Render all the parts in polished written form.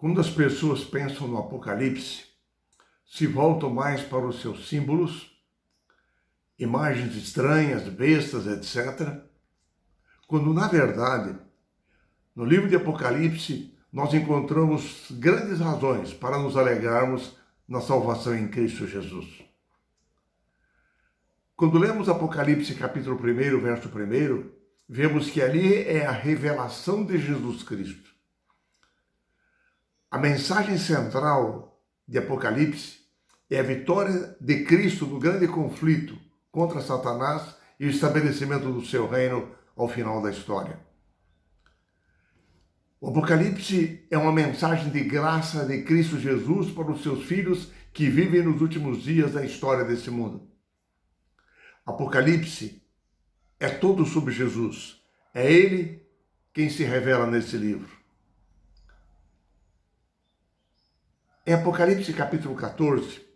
Quando as pessoas pensam no Apocalipse, se voltam mais para os seus símbolos, imagens estranhas, bestas, etc. Quando, na verdade, no livro de Apocalipse, nós encontramos grandes razões para nos alegrarmos na salvação em Cristo Jesus. Quando lemos Apocalipse capítulo 1, verso 1, vemos que ali é a revelação de Jesus Cristo. A mensagem central de Apocalipse é a vitória de Cristo no grande conflito contra Satanás e o estabelecimento do seu reino ao final da história. O Apocalipse é uma mensagem de graça de Cristo Jesus para os seus filhos que vivem nos últimos dias da história desse mundo. Apocalipse é todo sobre Jesus. É Ele quem se revela nesse livro. Em Apocalipse capítulo 14,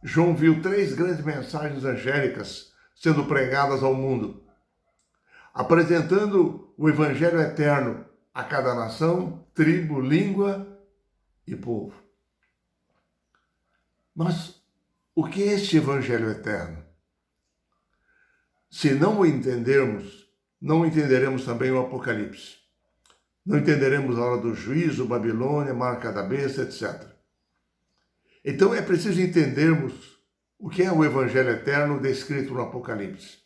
João viu 3 grandes mensagens angélicas sendo pregadas ao mundo, apresentando o Evangelho eterno a cada nação, tribo, língua e povo. Mas o que é este Evangelho eterno? Se não o entendermos, não entenderemos também o Apocalipse. Não entenderemos a hora do juízo, Babilônia, marca da besta, etc. Então é preciso entendermos o que é o Evangelho eterno descrito no Apocalipse.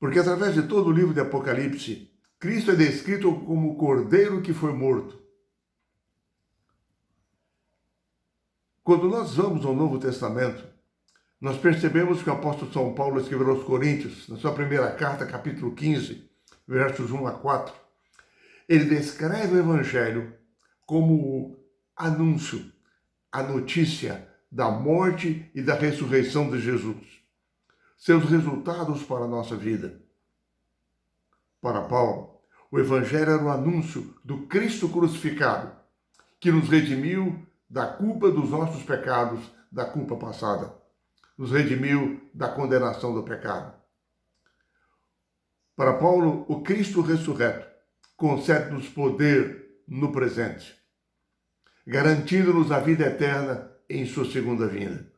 Porque através de todo o livro de Apocalipse, Cristo é descrito como o cordeiro que foi morto. Quando nós vamos ao Novo Testamento, nós percebemos que o apóstolo São Paulo escreveu aos Coríntios, na sua primeira carta, capítulo 15, versos 1 a 4, ele descreve o Evangelho como o anúncio, a notícia da morte e da ressurreição de Jesus, seus resultados para a nossa vida. Para Paulo, o Evangelho era o anúncio do Cristo crucificado, que nos redimiu da culpa dos nossos pecados, da culpa passada, nos redimiu da condenação do pecado. Para Paulo, o Cristo ressurreto concede-nos poder no presente, garantindo-nos a vida eterna em sua segunda vinda,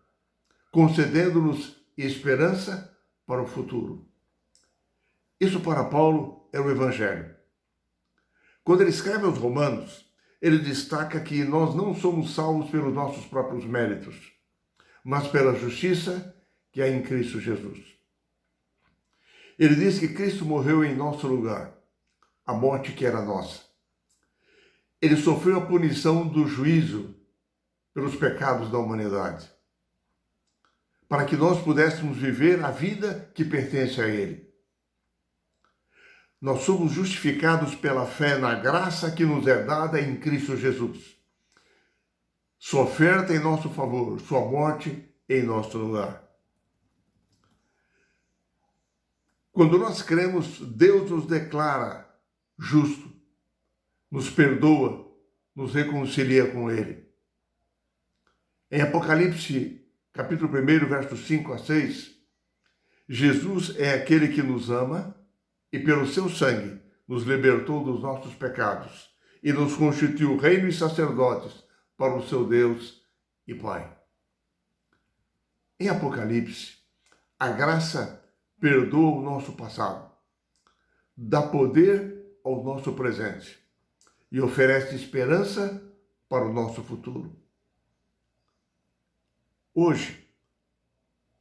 concedendo-nos esperança para o futuro. Isso para Paulo é o Evangelho. Quando ele escreve aos Romanos, ele destaca que nós não somos salvos pelos nossos próprios méritos, mas pela justiça que há em Cristo Jesus. Ele diz que Cristo morreu em nosso lugar, a morte que era nossa. Ele sofreu a punição do juízo pelos pecados da humanidade, para que nós pudéssemos viver a vida que pertence a Ele. Nós somos justificados pela fé na graça que nos é dada em Cristo Jesus. Sua oferta em nosso favor, sua morte em nosso lugar. Quando nós cremos, Deus nos declara justo, nos perdoa, nos reconcilia com Ele. Em Apocalipse, capítulo 1, versos 5 a 6, Jesus é aquele que nos ama e pelo seu sangue nos libertou dos nossos pecados e nos constituiu reino e sacerdotes para o seu Deus e Pai. Em Apocalipse, a graça perdoa o nosso passado, dá poder ao nosso presente e oferece esperança para o nosso futuro. Hoje,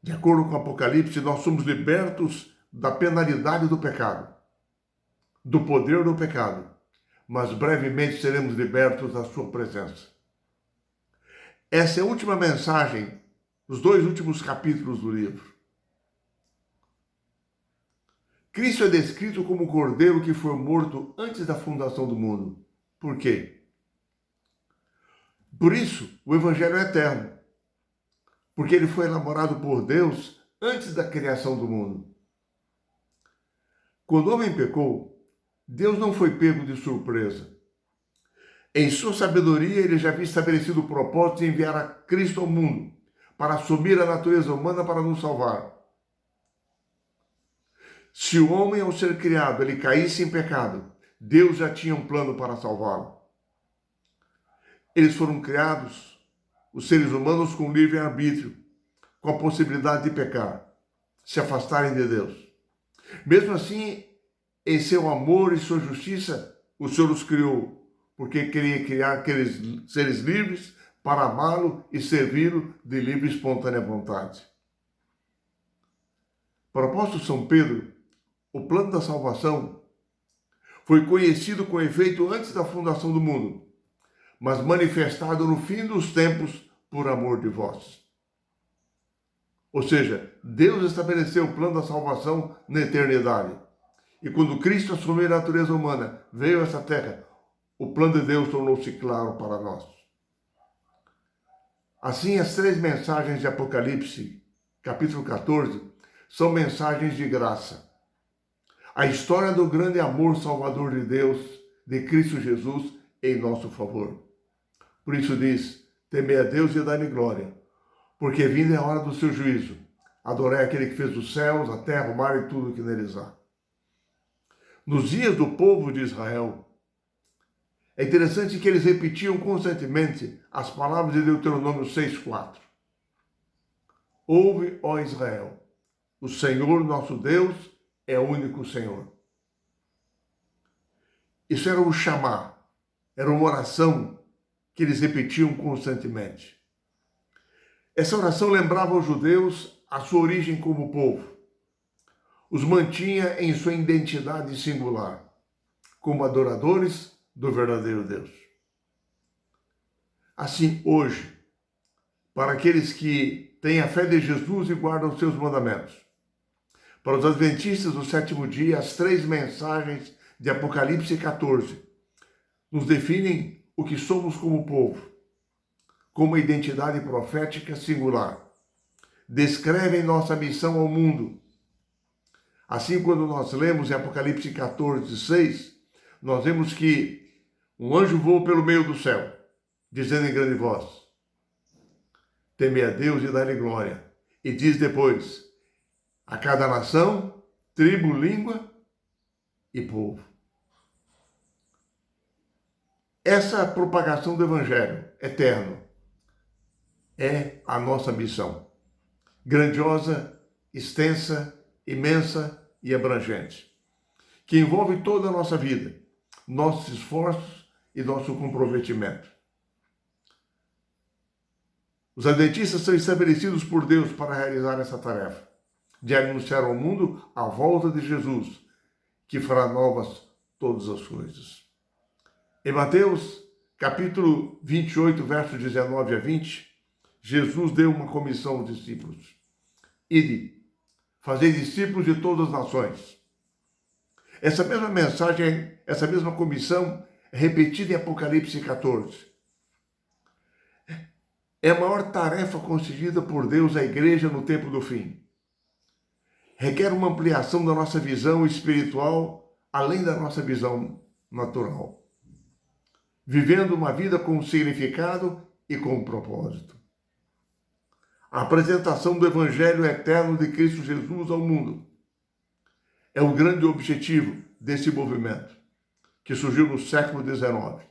de acordo com o Apocalipse, nós somos libertos da penalidade do pecado, do poder do pecado, mas brevemente seremos libertos da sua presença. Essa é a última mensagem, os 2 últimos capítulos do livro. Cristo é descrito como o cordeiro que foi morto antes da fundação do mundo. Por quê? Por isso, o Evangelho é eterno, porque ele foi elaborado por Deus antes da criação do mundo. Quando o homem pecou, Deus não foi pego de surpresa. Em sua sabedoria, ele já havia estabelecido o propósito de enviar a Cristo ao mundo, para assumir a natureza humana para nos salvar. Se o homem, ao ser criado, ele caísse em pecado, Deus já tinha um plano para salvá-lo. Eles foram criados, os seres humanos, com livre-arbítrio, com a possibilidade de pecar, se afastarem de Deus. Mesmo assim, em seu amor e sua justiça, o Senhor os criou, porque queria criar aqueles seres livres para amá-lo e servi-lo de livre e espontânea vontade. Para o apóstolo São Pedro, o plano da salvação foi conhecido com efeito antes da fundação do mundo, mas manifestado no fim dos tempos por amor de vós. Ou seja, Deus estabeleceu o plano da salvação na eternidade. E quando Cristo assumiu a natureza humana, veio a essa terra, o plano de Deus tornou-se claro para nós. Assim, as 3 mensagens de Apocalipse, capítulo 14, são mensagens de graça. A história do grande amor salvador de Deus, de Cristo Jesus, em nosso favor. Por isso diz, temei a Deus e dai-lhe glória, porque vinda é a hora do seu juízo. Adorai aquele que fez os céus, a terra, o mar e tudo o que neles há. Nos dias do povo de Israel, é interessante que eles repetiam constantemente as palavras de Deuteronômio 6,4. Ouve, ó Israel, o Senhor nosso Deus é o único Senhor. Isso era um chamar, era uma oração que eles repetiam constantemente. Essa oração lembrava aos judeus a sua origem como povo. Os mantinha em sua identidade singular, como adoradores do verdadeiro Deus. Assim, hoje, para aqueles que têm a fé de Jesus e guardam os seus mandamentos, para os adventistas do 7º dia, as 3 mensagens de Apocalipse 14 nos definem o que somos como povo, como uma identidade profética singular. Descrevem nossa missão ao mundo. Assim, quando nós lemos em Apocalipse 14, 6, nós vemos que um anjo voou pelo meio do céu, dizendo em grande voz, temei a Deus e dai-lhe glória. E diz depois, a cada nação, tribo, língua e povo. Essa propagação do Evangelho eterno é a nossa missão. Grandiosa, extensa, imensa e abrangente, que envolve toda a nossa vida, nossos esforços e nosso comprometimento. Os adventistas são estabelecidos por Deus para realizar essa tarefa, de anunciar ao mundo a volta de Jesus, que fará novas todas as coisas. Em Mateus, capítulo 28, versos 19 a 20, Jesus deu uma comissão aos discípulos. Ide, fazei discípulos de todas as nações. Essa mesma mensagem, essa mesma comissão é repetida em Apocalipse 14. É a maior tarefa concedida por Deus à igreja no tempo do fim. Requer uma ampliação da nossa visão espiritual, além da nossa visão natural. Vivendo uma vida com significado e com propósito. A apresentação do Evangelho eterno de Cristo Jesus ao mundo é o grande objetivo desse movimento, que surgiu no século XIX.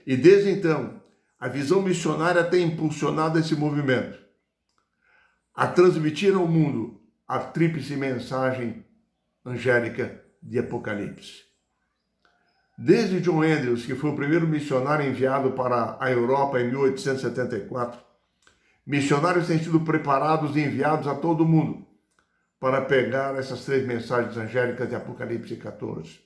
E desde então, a visão missionária tem impulsionado esse movimento a transmitir ao mundo a tríplice mensagem angélica de Apocalipse. Desde John Andrews, que foi o primeiro missionário enviado para a Europa em 1874, missionários têm sido preparados e enviados a todo o mundo para pegar essas 3 mensagens angélicas de Apocalipse 14,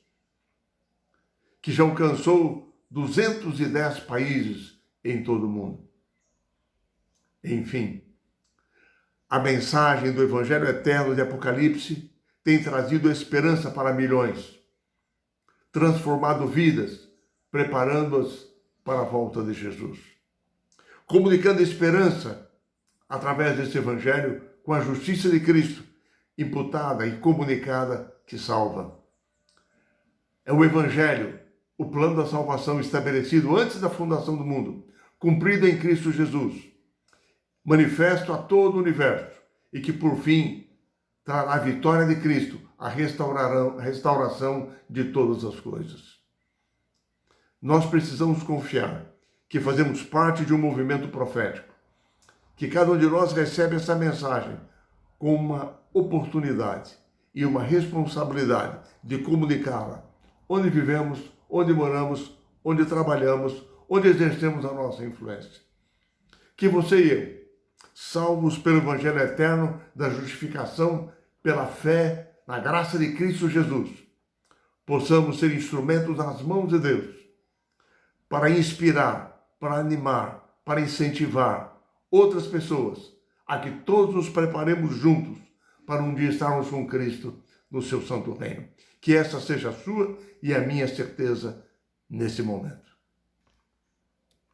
que já alcançou 210 países em todo o mundo. Enfim, a mensagem do Evangelho eterno de Apocalipse tem trazido esperança para milhões, transformado vidas, preparando-as para a volta de Jesus. Comunicando esperança através desse Evangelho com a justiça de Cristo, imputada e comunicada, que salva. É o Evangelho, o plano da salvação estabelecido antes da fundação do mundo, cumprido em Cristo Jesus, manifesto a todo o universo e que, por fim, trará a vitória de Cristo, a restauração de todas as coisas. Nós precisamos confiar que fazemos parte de um movimento profético, que cada um de nós recebe essa mensagem com uma oportunidade e uma responsabilidade de comunicá-la onde vivemos, onde moramos, onde trabalhamos, onde exercemos a nossa influência. Que você e eu, salvos pelo Evangelho eterno da justificação pela fé na graça de Cristo Jesus, possamos ser instrumentos nas mãos de Deus para inspirar, para animar, para incentivar outras pessoas a que todos nos preparemos juntos para um dia estarmos com Cristo no seu santo reino. Que essa seja a sua e a minha certeza nesse momento.